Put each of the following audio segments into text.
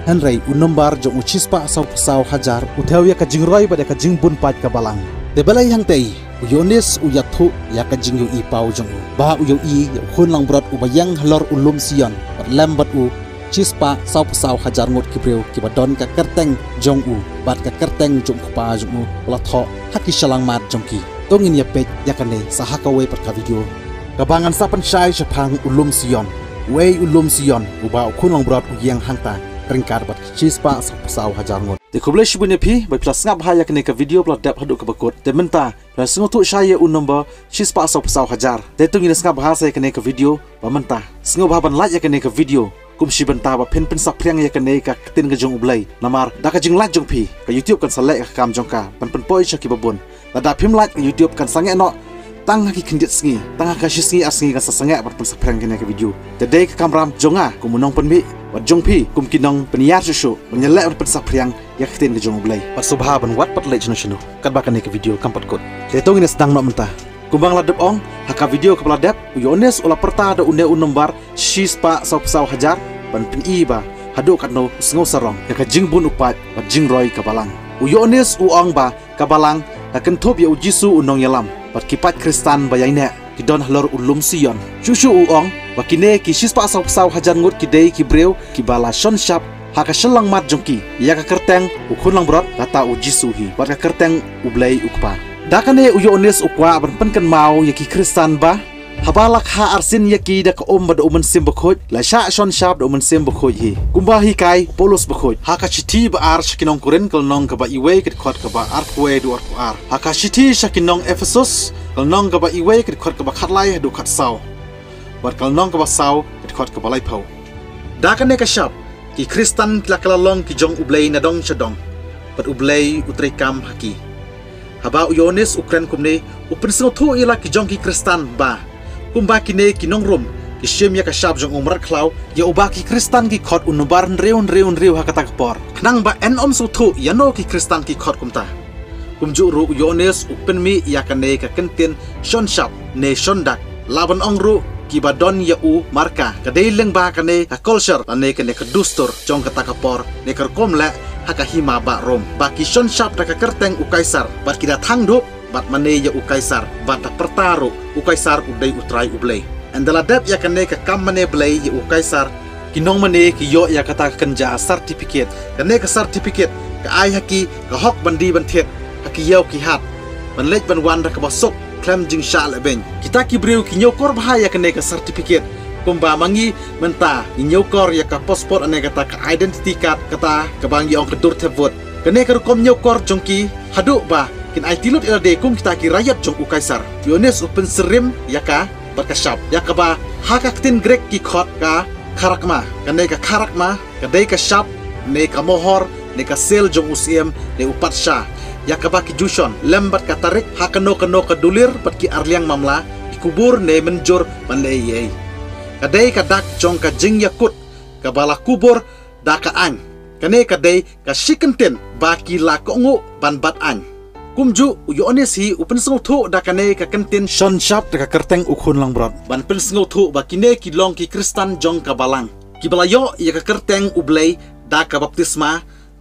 Henry unombar jong uchispa saw hajar uthau ya kajing roi pada kajing bun pat kabalang de balai hang tei uyonis uyathu ya kajing yu i pau jong ba uyo i khun lang brat ubayang halor ulum sion pat lambat u chispa saw hajar ngot kibreu kibadon ka kerteng jong u bat ka kerteng jong pa jong u latho haki shalang mat jong ki tongin ya pet yakane sahakawe pat ka video kabangan sapan syai sepang ulum sion wei ulum sion uba khun lang brat uyang hangta ringkar bat chispa saw hajar ngot de kuble shibune pi bai plus ngap ha yakne ka video plot dap hadu ka bakot de menta plus ngotu syai un number chispa saw hajar de tungin ngap ha sai yakne ka video ba menta sngob ha ban la yakne ka video kum shi benta ba pen sak priang yakne ka tin ga jong ublai namar da ka jing la jong pi ka youtube kan salek ka kam jong ka pan poi shaki babon da da phim like youtube kan sange no tang haki kendit sngi tang ka shisngi asngi ka sasange bat sak priang kene ka video de de ka kamram jonga kumunong penmi wat jong pi kum kinong peniar susu menyelek bat sak priang yak tin ga jong ublai pat subha ban wat pat le chno kat ba kene ka video kampat kot de tongin sedang no menta kumbang ladep ong haka video kepala dep uyones ola perta ada unde unombar shispa saw hajar ban pin iba hadu katno sngo sarong ka jing bun upat bat jing roi kabalang uyones uong ba kabalang akan top ya ujisu unong yalam bat kipat kristan bayaine kidon halor ulum sion shushu uong bakine ki shispa saw hajar ngut kidei kibreu kibala shon shap haka shelang mat jongki ya ka kerteng ukhun lang brot kata ujisu hi bat ka kerteng ublai ukpa dakane uyones ukwa ban penkan mau yaki kristan ba habalak ha arsin yaki da ka bada umen sim bakhoj la sha shon shap da umen sim bakhoj hi kumba hi kai polos bakhoj haka chiti ba ar shakinong kuren kal nong ka ba iwe kit khot ka ba ar kwe du ar haka chiti shakinong ephesus kal nong ka ba iwe kit khot ka ba khatlai du khat saw bar kal nong ka ba saw kit khot ka ba lai phau dakane ka shap ki kristan klakalong ki jong ublei na dong chadong pat ublei utrai kam haki haba uyones ukran kumne upen singo thu ila ki jong ki kristan ba kumba kine kinong rum ki shem ya ka shap jong umrat khlau ya uba ki kristan ki khot unubar reun hakata por nang ba en om su thu yano ki kristan ki khot kumta kumju ru uyones upen mi ya kane ka kentin shon shap ne shon dak laban ong ru ki badon ya u marka ka deileng ba kane ka culture ane kane ka dustur jong kata ka por ne kar komla haka hima ba rom ba ki shon shap da ka kerteng u kaisar bat kita thangdu bat mane ya u kaisar bat ta pertaru u kaisar udai utrai ublei andala dap ya kane ka kam mane blei ya u kaisar kinong mane ki yo ya kata kenja certificate kane ka certificate ka ai haki ka hok bandi bantet haki yau ki hat ban lej ban wan da ka basok klem jing sha le ben kita ki breu ki nyokor bahaya kane ka certificate kumba mangi menta nyokor ya ka passport ane kata ka identity card kata ka bang yong kedur tebot kane ka kom nyokor jongki hadu ba kin ai tilut elde kum kita ki rayat jong u kaisar yones open serim yaka berkasap yaka ba hakaktin grek ki khot ka kharakma kane ka kharakma kadai ka shap ne ka mohor ne ka sel jong usiem ne upat sha yaka ba ki jushon lembat ka tarik hakano ka dulir pat ki arliang mamla ikubur ne menjur panle ye kadai ka dak jong ka jing yakut ka bala kubur da ka an kane kadai ka shikentin ba ki la ko ngu ban bat an kumju uyones hi upen singo thu da kane ka kentin shon shap da ka kerteng ukhun lang brot ban pen singo thu ba kine ki long ki kristan jong ka balang ki balayo ya ka kerteng ublei da ka baptisma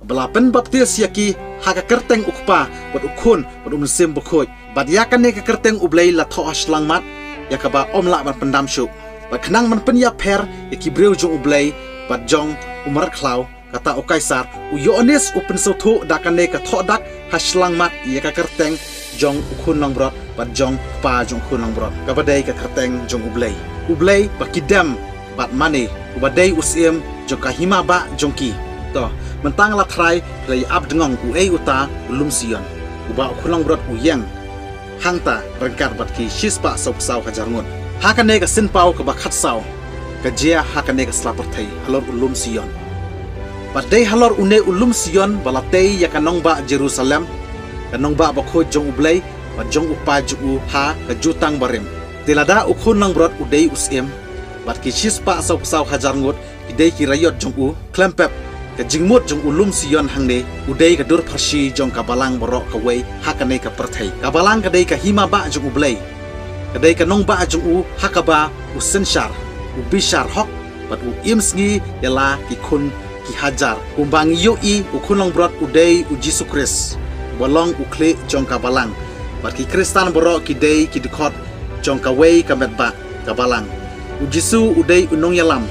bala pen baptis ya ki ha ka kerteng ukpa bat ukhun bat umsim bukhoj bat ya kane ka kerteng ublei la tho aslang mat ya ka ba omla ban pendam shu bat khnang man pen ya pher ya ki breu jong ublei bat jong umar khlau kata o kaisar uyones upen so thu da kane ka tho dak haslang mat ya ka kerteng jong ukhun lang brot bat jong pa jong khun lang brot ka badai ka kerteng jong ublei bakidam bat mane ubadai usiem jong ka hima ba jongki to mentang la thrai play up dengong u ei uta ulum sion uba ukhun lang brot uyang hangta rengkar bat ki shispa saw hajar ngut hakane ka sin pau ka ba khat saw ka jia hakane ka slapar thai halor ulum sion Badai halor une ulum sion balatei ya kanong ba Jerusalem kanong ba bakho jong ublei ba jong upa ju ha ka jutang barim telada ukhun lang brot udei usem bat ki shispa saw hajar ngut idei ki rayot jong u klempep ka jingmut jong ulum sion hangne udei ka dur pharsi jong ka balang borok ka wei hakane ka perthai ka balang ka dei ka hima ba jong ublei ka dei ka nong ba jong u hakaba usenshar ubishar hok bat u imsngi yala ki khun ki hajar kumbang yoi ukunong brot udai u Jisu Kris bolong ukle jongka balang bat ki Kristan borok ki dei ki dikot jongka wei kamet ba kabalang u Jisu udai unong yalam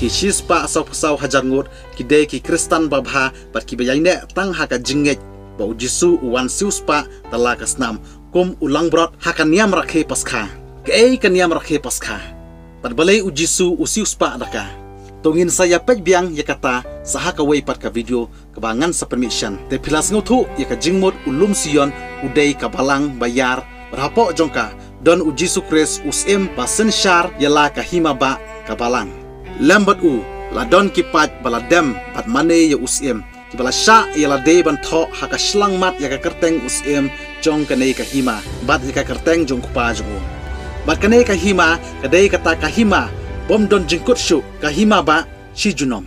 ki shispa asau pasau hajar ngut ki dei ki Kristan babha bat ki bayaine tang haka jinget ba u Jisu uwan siuspa tala kasnam kum ulang brot haka niam rakhe paskha ke kan niam rakhe paskha bat balai u Jisu usiuspa daka tungin saya pej biang ya kata sahaka wei pat ka video kebangan sa permission te pilas ngutu ya ka jingmut ulum sion udai kabalang bayar rapo jongka don u Jisu Kris usim pasen syar yala kahima ba kabalang lambat u la don kipat baladem pat mane ya usim kibala sya yala de ban tho haka shlang mat ya ka kerteng usim jong kane kahima bat ya ka kerteng jong kupa jongu bat kane kahima kadai kata kahima bom don jengkut syu kahima ba si junom